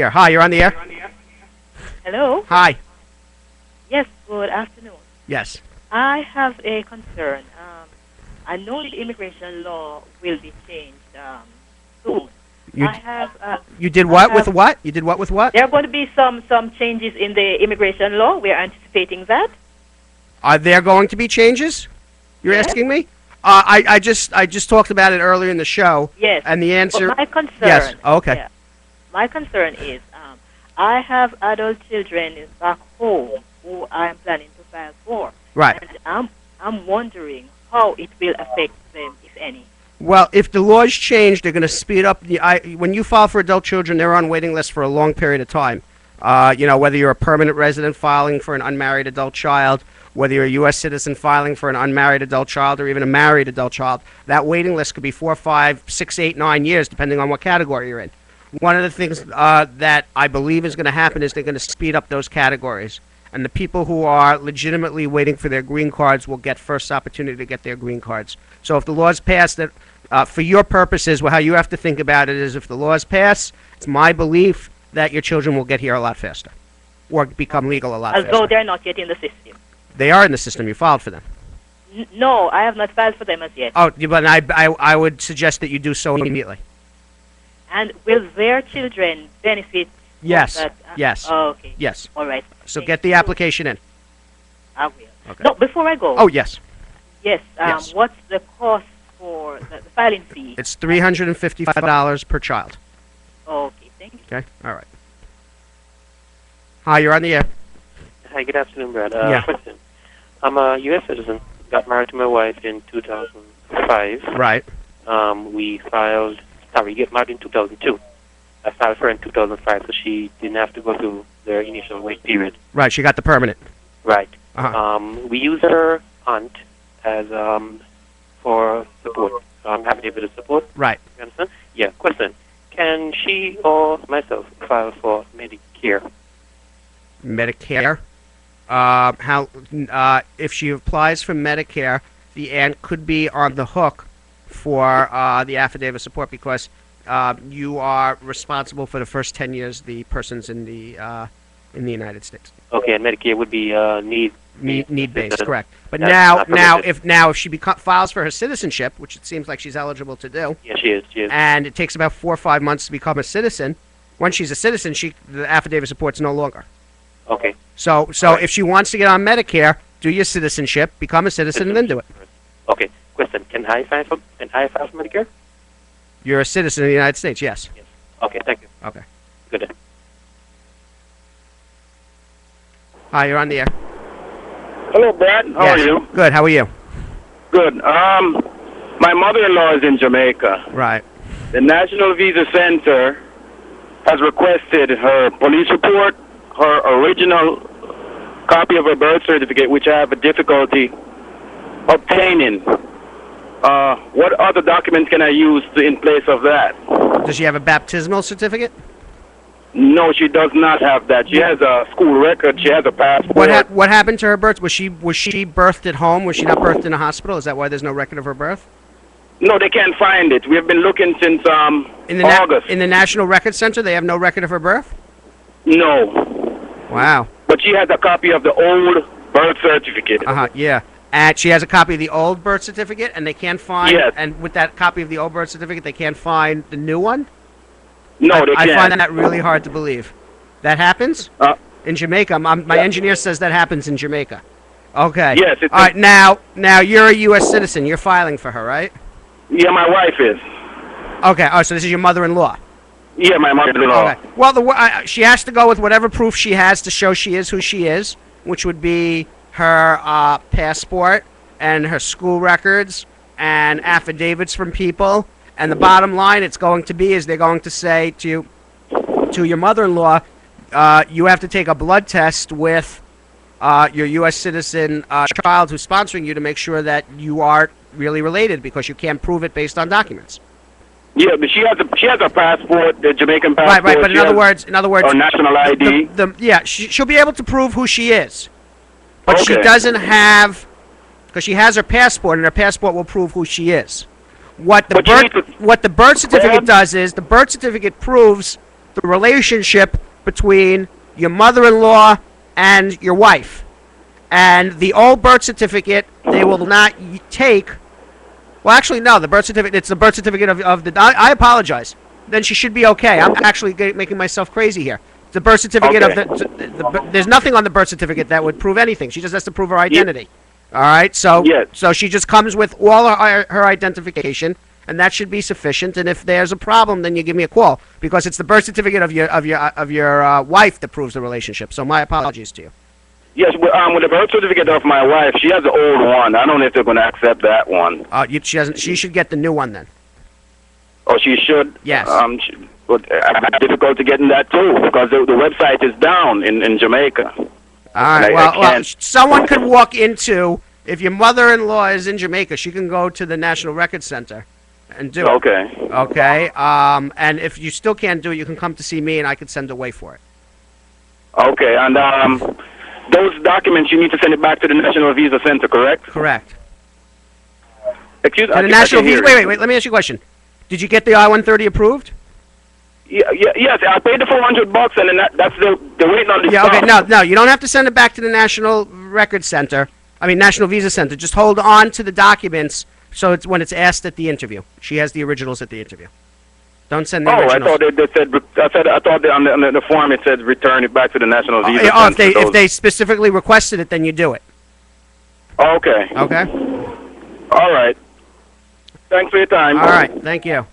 Here. Hi, you're on the air. Hello? Hi. Yes, good afternoon. Yes. I have a concern. I know the immigration law will be changed soon. You did what with what? You did what with what? There are going to be some changes in the immigration law. We're anticipating that. Are there going to be changes? You're Yes. asking me? I just talked about it earlier in the show. Yes. And the answer. But my concern. Yes. Okay. Yeah, my concern is I have adult children back home who I am planning to file for. Right. And I'm wondering how it will affect them, if any. Well, if the laws change, they're going to speed up. When you file for adult children, they're on waiting lists for a long period of time. Whether you're a permanent resident filing for an unmarried adult child, whether you're a U.S. citizen filing for an unmarried adult child, or even a married adult child, that waiting list could be 4, 5, 6, 8, 9 years, depending on what category you're in. One of the things that I believe is going to happen is they're going to speed up those categories. And the people who are legitimately waiting for their green cards will get first opportunity to get their green cards. So if the laws pass, that for your purposes, how you have to think about it is if the laws pass, it's my belief that your children will get here a lot faster or become legal a lot faster. Although they're not yet in the system. They are in the system. You filed for them. No, I have not filed for them as yet. Oh, but I would suggest that you do so immediately. And will their children benefit? Yes. That, yes. Oh, okay. Yes. All right. So get the application in. I will. Okay. No, before I go. Oh, yes. Yes. Yes. What's the cost for the filing fee? It's $355 per child. Okay. Thank you. Okay. All right. Hi, you're on the air. Hi, good afternoon, Brad. Yeah. Question. I'm a U.S. citizen. Got married to my wife in 2005. Right. We get married in 2002. I filed for her in 2005, so she didn't have to go through their initial wait period. Right. She got the permanent. Right. Uh-huh. We use her aunt as for support. So I'm happy to be the support. Right. You understand? Yeah. Question. Can she or myself file for Medicare? Medicare. If she applies for Medicare, the aunt could be on the hook for the affidavit support because you are responsible for the first 10 years the person's in the United States. Okay, and Medicare would be need-based, correct. But That's now not if she files for her citizenship, which it seems like she's eligible to do, yeah, she is. and it takes about 4 or 5 months to become a citizen. Once she's a citizen, the affidavit support's no longer. Okay. So right. If she wants to get on Medicare, do your citizenship, become a citizen, and then do it. Okay. Question: Can I file for Medicare? You're a citizen of the United States, yes. Yes. Okay. Thank you. Okay. Good day. Hi, you're on the air. Hello, Brad. How Yes. are you? Good. How are you? Good. My mother-in-law is in Jamaica. Right. The National Visa Center has requested her police report, her original copy of her birth certificate, which I have a difficulty obtaining. What other documents can I use in place of that? Does she have a baptismal certificate? No, she does not have that. She has a school record. She has a passport. What happened to her birth? Was she birthed at home? Was she not birthed in a hospital? Is that why there's no record of her birth? No, they can't find it. We have been looking since August. In the National Record Center, they have no record of her birth? No. Wow. But she has a copy of the old birth certificate. Yeah. And she has a copy of the old birth certificate, and they can't find. Yes. And with that copy of the old birth certificate, they can't find the new one. No, they can't. I find that really hard to believe. That happens in Jamaica. My engineer says that happens in Jamaica. Okay. Yes. All right. Now you're a U.S. citizen. You're filing for her, right? Yeah, my wife is. Okay. Oh, so this is your mother-in-law. Yeah, my mother-in-law. Okay. Well, she has to go with whatever proof she has to show she is who she is, which would be her passport and her school records and affidavits from people. And the bottom line it's going to be is they're going to say to your mother-in-law, you have to take a blood test with your U.S. citizen child who's sponsoring you to make sure that you are really related because you can't prove it based on documents. Yeah, but she has a passport, the Jamaican passport. Right. But in other words, or national ID. She'll be able to prove who she is, but Okay. she doesn't have because she has her passport, and her passport will prove who she is. What the birth certificate does is the birth certificate proves the relationship between your mother-in-law and your wife. And the old birth certificate, they will not take. Well, actually, no. The birth certificate. It's the birth certificate of the. I apologize. Then she should be okay. I'm actually making myself crazy here. The birth certificate of there's nothing on the birth certificate that would prove anything. She just has to prove her identity. All right. So so she just comes with all her identification, and that should be sufficient. And if there's a problem, then you give me a call, because it's the birth certificate of your wife that proves the relationship. So my apologies to you. Yes, with the birth certificate of my wife, she has the old one. I don't know if they're going to accept that one. She doesn't. She should get the new one then. Oh, she should? Yes. But I have difficulty getting that too, because the website is down in Jamaica. All right. Well, someone could walk into, if your mother-in-law is in Jamaica, she can go to the National Record Center and do it. Okay. Okay. And if you still can't do it, you can come to see me, and I could send a way for it. Okay. And those documents, you need to send it back to the National Visa Center, correct? Correct. Excuse me. The National Visa. Wait. Let me ask you a question. Did you get the I-130 approved? Yes, I paid the $400, and then that's the waiting on the. Yeah. Okay. No. You don't have to send it back to the National Record Center. I mean, National Visa Center. Just hold on to the documents, so it's when it's asked at the interview. She has the originals at the interview. Don't send the originals. I thought they said. I thought on the form it said return it back to the National Visa Center. If they specifically requested it, then you do it. Okay. Okay. All right. Thanks for your time. All right. Thank you.